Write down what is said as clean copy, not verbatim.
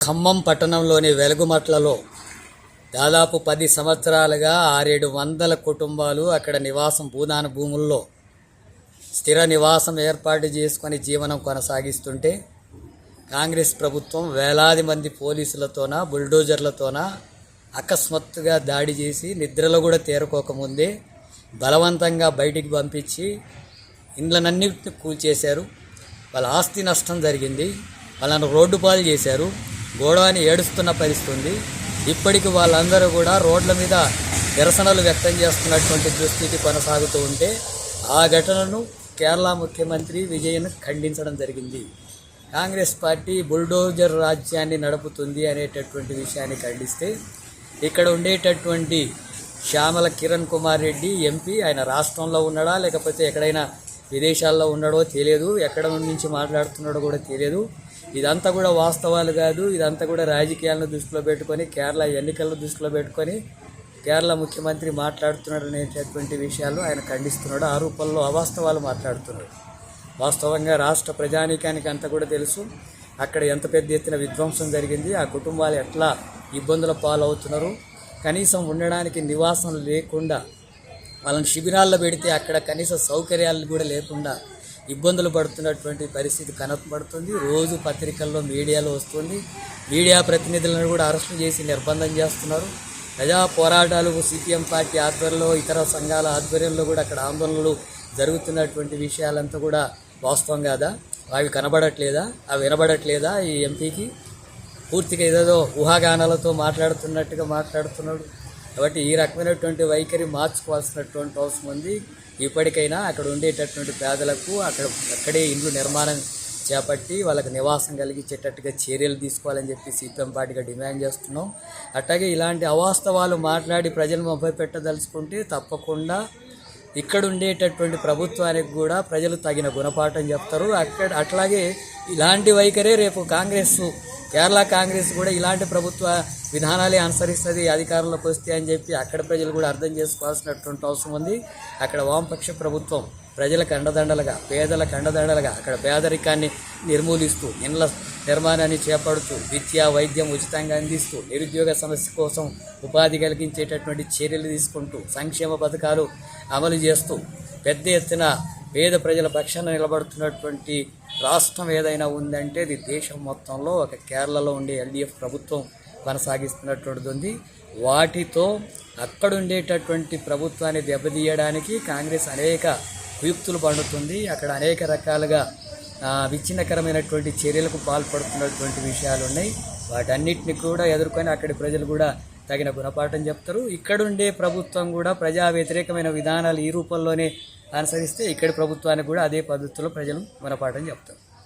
ఖమ్మం పట్టణంలోని వెలుగుమట్లలో దాదాపు 10 సంవత్సరాలుగా 600-700 కుటుంబాలు అక్కడ నివాసం భూదాన భూముల్లో స్థిర నివాసం ఏర్పాటు చేసుకొని జీవనం కొనసాగిస్తుంటే కాంగ్రెస్ ప్రభుత్వం వేలాది మంది పోలీసులతోన బుల్డోజర్లతోన అకస్మాత్తుగా దాడి చేసి నిద్రలో కూడా తేరుకోకముందే బలవంతంగా బయటికి పంపించి ఇండ్లనన్నిటిని కూల్చేశారు. వాళ్ళ ఆస్తి నష్టం జరిగింది. వాళ్ళను రోడ్డు పాలు చేశారు. గోడవని ఏడుస్తున్న పరిస్థితి ఉంది. ఇప్పటికి వాళ్ళందరూ కూడా రోడ్ల మీద నిరసనలు వ్యక్తం చేస్తున్నటువంటి దుస్థితి కొనసాగుతూ ఉంటే ఆ ఘటనను కేరళ ముఖ్యమంత్రి విజయన్ ఖండించడం జరిగింది. కాంగ్రెస్ పార్టీ బుల్డోజర్ రాజ్యాన్ని నడుపుతుంది అనేటటువంటి విషయాన్ని ఖండిస్తే ఇక్కడ ఉండేటటువంటి శ్యామల కిరణ్ కుమార్ రెడ్డి ఎంపీ, ఆయన రాష్ట్రంలో ఉన్నాడా లేకపోతే ఎక్కడైనా విదేశాల్లో ఉన్నాడో తెలియదు, ఎక్కడ నుంచి మాట్లాడుతున్నాడో కూడా తెలియదు. ఇదంతా కూడా వాస్తవాలు కాదు. ఇదంతా కూడా రాజకీయాలను దృష్టిలో పెట్టుకొని కేరళ ఎన్నికలను దృష్టిలో పెట్టుకొని కేరళ ముఖ్యమంత్రి మాట్లాడుతున్నాడు అనేటటువంటి విషయాలు ఆయన ఖండిస్తున్నాడు. ఆ రూపంలో అవాస్తవాలు మాట్లాడుతున్నాడు. వాస్తవంగా రాష్ట్ర ప్రజానీకానికి అంతా కూడా తెలుసు అక్కడ ఎంత పెద్ద ఎత్తున విధ్వంసం జరిగింది, ఆ కుటుంబాలు ఎట్లా ఇబ్బందుల పాలవుతున్నారు. కనీసం ఉండడానికి నివాసం లేకుండా వాళ్ళని శిబిరాల్లో పెడితే అక్కడ కనీస సౌకర్యాలు కూడా లేకుండా ఇబ్బందులు పడుతున్నటువంటి పరిస్థితి కనపడుతుంది. రోజు పత్రికల్లో మీడియాలో వస్తుంది. మీడియా ప్రతినిధులను కూడా అరెస్టు చేసి నిర్బంధం చేస్తున్నారు. ప్రజా పోరాటాలు సిపిఎం పార్టీ ఆధ్వర్యంలో ఇతర సంఘాల ఆధ్వర్యంలో కూడా అక్కడ ఆందోళనలు జరుగుతున్నటువంటి విషయాలంతా కూడా వాస్తవం కాదా? అవి కనబడట్లేదా? అవి వినబడట్లేదా? ఈ ఎంపీకి పూర్తిగా ఏదేదో ఊహాగానాలతో మాట్లాడుతున్నట్టుగా మాట్లాడుతున్నాడు. కాబట్టి ఈ రకమైనటువంటి వైఖరి మార్చుకోవాల్సినటువంటి అవసరం ఉంది. ఇప్పటికైనా అక్కడ ఉండేటటువంటి పేదలకు అక్కడే ఇండ్లు నిర్మాణం చేపట్టి వాళ్ళకి నివాసం కలిగించేటట్టుగా చర్యలు తీసుకోవాలని చెప్పి సిపిఎం పార్టీగా డిమాండ్ చేస్తున్నాం. అట్లాగే ఇలాంటి అవాస్తవాలు మాట్లాడి ప్రజలు మభ్యపెట్టదలుచుకుంటే తప్పకుండా ఇక్కడ ఉండేటటువంటి ప్రభుత్వానికి కూడా ప్రజలు తగిన గుణపాఠం చెప్తారు. అట్లాగే ఇలాంటి వైఖరే రేపు కేరళ కాంగ్రెస్ కూడా ఇలాంటి ప్రభుత్వ విధానాలే అనుసరిస్తుంది అధికారంలోకి వస్తే అని చెప్పి అక్కడ ప్రజలు కూడా అర్థం చేసుకోవాల్సినటువంటి అవసరం ఉంది. అక్కడ వామపక్ష ప్రభుత్వం ప్రజలకు అండదండలుగా, పేదలకు అండదండలుగా అక్కడ పేదరికాన్ని నిర్మూలిస్తూ, ఇండ్ల నిర్మాణాన్ని చేపడుతూ, విద్య వైద్యం ఉచితంగా అందిస్తూ, నిరుద్యోగ సమస్య కోసం ఉపాధి కలిగించేటటువంటి చర్యలు తీసుకుంటూ, సంక్షేమ పథకాలు అమలు చేస్తూ పెద్ద ఎత్తున పేద ప్రజల పక్షాన నిలబడుతున్నటువంటి రాష్ట్రం ఏదైనా ఉందంటే అది దేశం మొత్తంలో ఒక కేరళలో ఉండే ఎల్డీఎఫ్ ప్రభుత్వం కొనసాగిస్తున్నటువంటిది ఉంది. వాటితో అక్కడ ఉండేటటువంటి ప్రభుత్వాన్ని దెబ్బతీయడానికి కాంగ్రెస్ అనేక కుయుక్తులు పండుతుంది. అక్కడ అనేక రకాలుగా విచ్ఛిన్నకరమైనటువంటి చర్యలకు పాల్పడుతున్నటువంటి విషయాలు ఉన్నాయి. వాటన్నిటిని కూడా ఎదుర్కొని అక్కడి ప్రజలు కూడా తగిన గుణపాఠం చెప్తారు. ఇక్కడుండే ప్రభుత్వం కూడా ప్రజా వ్యతిరేకమైన విధానాలు ఈ రూపంలోనే అనుసరిస్తే ఇక్కడి ప్రభుత్వానికి కూడా అదే పద్ధతిలో ప్రజలు గుణపాఠం చెప్తారు.